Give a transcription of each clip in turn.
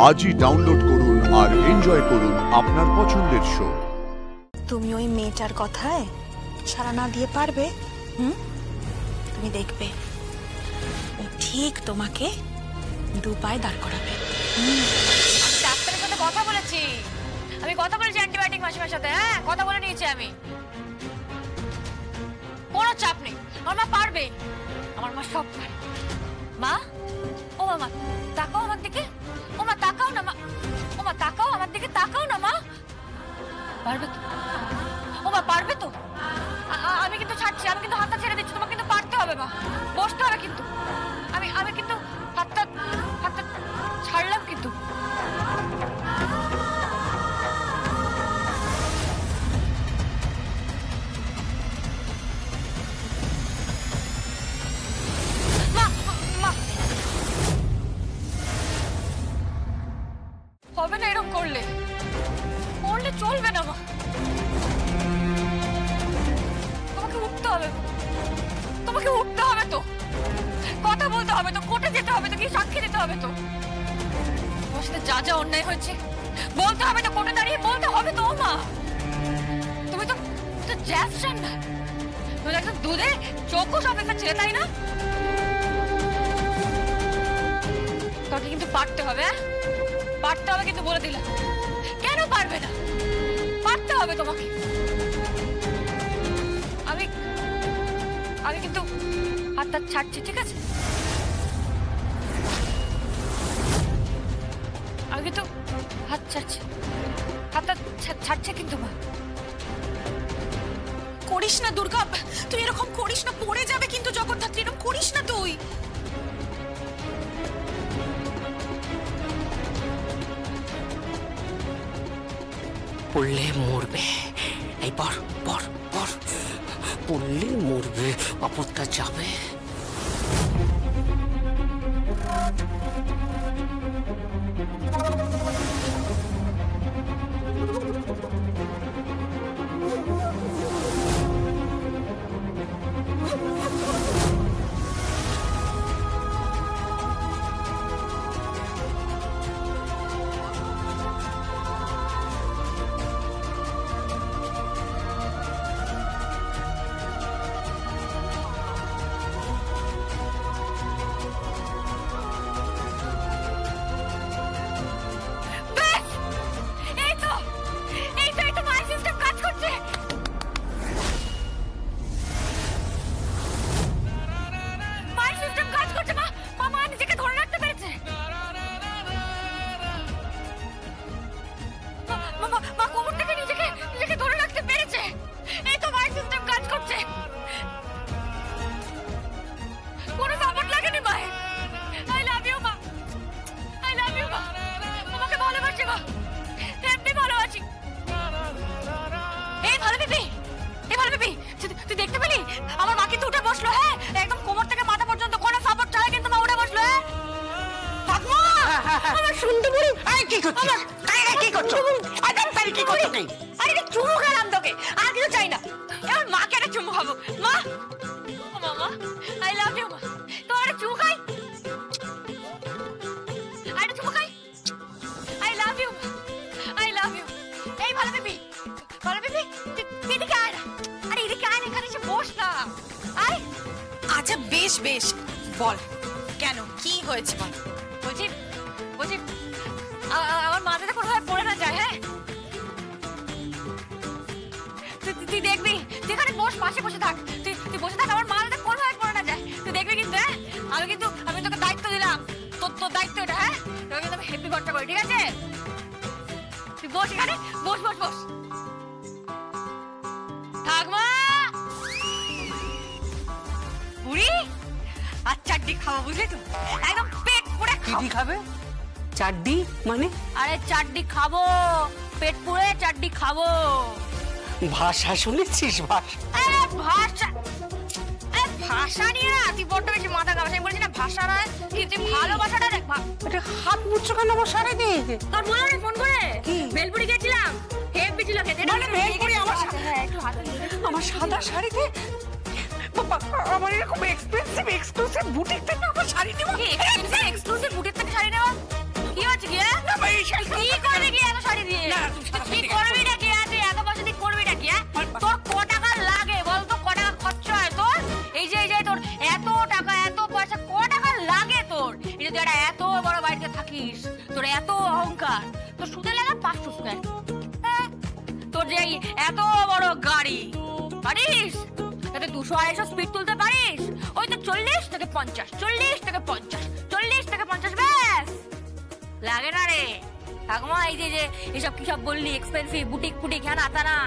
আজই ডাউনলোড করুন আর এনজয় করুন আপনার পছন্দের শো। তুমি ওই মেয়েটার কথায় সাড়া না দিয়ে পারবে? তুমি দেখবে ও ঠিক তোমাকে দু পায়ে দাঁড় করাবে। ডাক্তারের সাথে কথা বলেছি, আমি কথা বলেছি অ্যান্টিবায়োটিক মাসিমার সাথে। হ্যাঁ, কথা বলে নিয়েছি আমি, কোনো চাপ নেই। আমার মা পারবে, আমার মা সব পারে। মা, ও মা তাকাও আমার দিকে। ও মা তাকাও না মা, ও মা তাকাও আমার দিকে, তাকাও না মা। পারবে তো? ও মা পারবে তো? আমি কিন্তু ছাড়ছি, আমি কিন্তু হাতটা ছেড়ে দিচ্ছি। তোমাকে কিন্তু পারতে হবে মা, বসতে হবে কিন্তু। আমি কিন্তু হাতটা ছাড়লাম কিন্তু। হবে না, এরকম করলে চলবে না মা। তোমাকে উঠতে হবে, তোমাকে উঠতে হবে তো, কথা বলতে হবে তো, কোর্টে যেতে হবে তো, কি সাক্ষী দিতে হবে তো। তোমার সাথে যা যা অন্যায় হয়েছে বলতে হবে তো, কোর্টে দাঁড়িয়ে বলতে হবে তো। মা, তুমি তো জ্যাফসান না, তুমি একদম দুধে চৌকস অফিসার ছেলে, তাই না? তোকে কিন্তু পারতে হবে, পারতে হবে কিন্তু, বলে দিলাম। কেন পারবে না? পারতে হবে তোমাকে। আমি কিন্তু হাতটা ছাড়ছি, ঠিক আছে? আমি কিন্তু হাত ছাড়ছি, হাতটা ছাড়ছে কিন্তু। মা, করিস না দুর্গা, তুই এরকম করিস না, পড়ে যাবে কিন্তু জগদ্ধাত্রী, এরকম করিস না তুই। পড়লে মরবে, এই পর পর পর, পড়লে মরবে, আপদটা যাবে। বেশ বল, কেন, কি হয়েছে বল। বলছি আমার মাথাটা কোনোভাবে পড়ে না যায়। হ্যাঁ, তুই দেখবি, তুই এখানে বস, পাশে বসে থাক, তুই বসে থাক, আমার মাথাটা কোনোভাবে পড়ে না যায়, তুই দেখবি কিন্তু। হ্যাঁ, আমি তোকে দায়িত্ব দিলাম, তোর দায়িত্ব এটা। হ্যাঁ, তোকে কিন্তু আমি হেপি ঘরটা করি, ঠিক আছে? তুই বস এখানে, বস বস বস থাক। মা, বুড়ি আর চাটনি খাবো, বুঝলি তো? একদম পেট পুরে খাবে। চাটনি মানে? আরে চাটনি খাবো, পেট পুরে চাটনি খাবো। ভাষা শুনেছিস? ভাষা নিয়ে না তুই বড্ড বেশি মাথা খাবো। আমি বলছি না ভাষা না, তুই ভালোবাসাটা দেখ। হাত মুচ্ছ কেন আমার শাড়ি দিয়ে? তোর মনে নেই ফোন করে বেলপুরি গেছিলাম, হেভি ছিল খেতে। বেলপুরি আমার সাদা শাড়িতে আমার এরকম এক্সক্লুসিভ বুটিক থেকে আমার শাড়ি নেওয়া। এক্সক্লুসিভ বুটিক থেকে শাড়ি নেওয়া কি হচ্ছে কি? কি করবি কি এত শাড়ি দিয়ে? কি করবি না কি? তুই এত পয়সা দিয়ে করবি না কি? তোর ক টাকা লাগে বল তো? ক টাকা খরচ হয় তোর? এই যে তোর এত টাকা এত পয়সা ক টাকা লাগে তোর? এই যে তুই একটা এত বড় বাড়িতে থাকিস, তোর এত অহংকার, তোর সুদে লাগা 500 স্কয়ার। তোর যে এত বড় গাড়ি পারিস, তাতে 200-250 স্পিড তুলতে পারিস? ওই তো 40 থেকে 50, 40 থেকে 50, 40 থেকে 50, ব্যাস। লাগে না রে ঠাকুমা, এই যে এসব কি সব বললি এক্সপেন্সিভ বুটিক ফুটিক হ্যাঁ না তা না,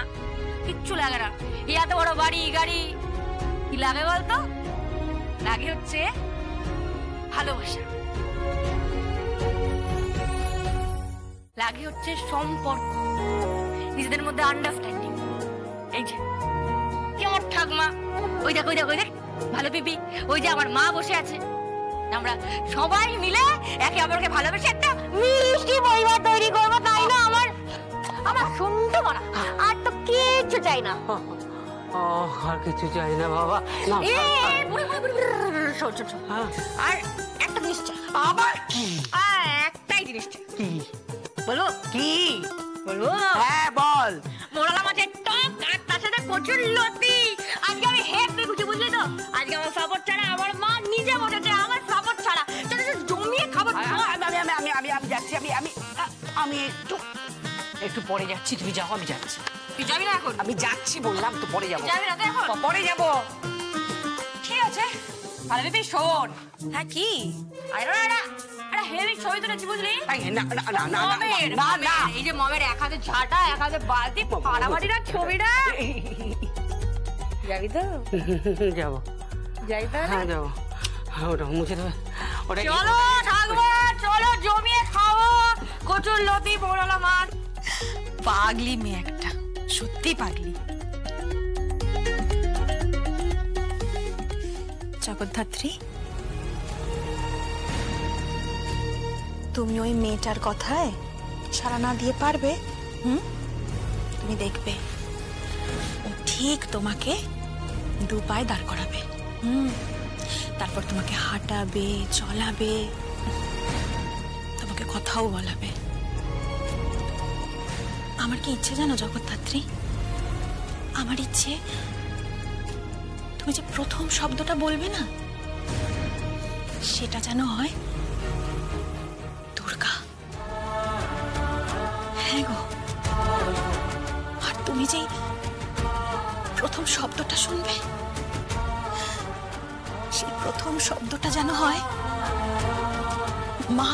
কিচ্ছু লাগে না। এই এত বড় বাড়ি গাড়ি কি লাগে বলতো? লাগে হচ্ছে ভালোবাসা, লাগে হচ্ছে সম্পর্ক, নিজেদের মধ্যে আন্ডারস্ট্যান্ডিং। এই যে কেমন ঠাকুমা, ওই দেখ ওই দেখ ওই দেখ ভালো পিপি, ওই যে আমার মা বসে আছে, আমরা সবাই মিলে একে অপরকে ভালোবেসে একটা মিষ্টি পরিবার তৈরি করবো, তাই না? আমার শুনতে মানা, আর তো কিচ্ছু চাই না। আর কিছু চাই না বাবা। না, শোন শোন শোন, আর একটা জিনিস চাই। আবার কি? আর একটাই জিনিস চাই। কি বলবো? কি বলবো? হ্যাঁ বল। মোড়ালা মাছের টক আর তার সাথে প্রচুর লতি। আজকে আমি হেপি খুশি, বুঝলি তো? আজকে আমার সাপোর্ট ছাড়া আমার মা নিজে বসেছে, আমার সাপোর্ট ছাড়া জমিয়ে খাবার। আমি যাচ্ছি, আমি একটু পরে যাচ্ছি, তুমি যাও, আমি যাচ্ছি। তুই যাবি না এখন? আমি যাচ্ছি বললাম তো, পরে যাবো। যাবি না তো এখন? পরে যাবো। ঠিক আছে ভালো বেবি, শোন। হ্যাঁ কি? আরে একটা হেভি ছবি তুলেছি, বুঝলি? মমের, এই যে মমের এক হাতে ঝাঁটা এক হাতে বালতি, ফাড়াফাড়িটা ছবিটা। যাবি তো? যাবো। যাই তো? হ্যাঁ যাবো। ওটা মুছে দেবে। ওটা চলো থাকবো, চলো জমিয়ে খাবো কচুর লতি মোড়ালা মাছ। পাগলি মেয়ে একটা, সত্যি পাগলি। জগদ্ধাত্রী, তুমি ওই মেয়েটার কথায় সাড়া না দিয়ে পারবে? তুমি দেখবে ও ঠিক তোমাকে 2 পায়ে দাঁড় করাবে। তারপর তোমাকে হাঁটাবে, চলাবে, তোমাকে কথাও বলাবে। আমার কি ইচ্ছে জানো জগদ্ধাত্রী? আমার ইচ্ছে তুমি যে প্রথম শব্দটা বলবে না, সেটা যেন হয় দুর্গা। হ্যাঁ গো, আর তুমি যে প্রথম শব্দটা শুনবে, সেই প্রথম শব্দটা যেন হয় মা।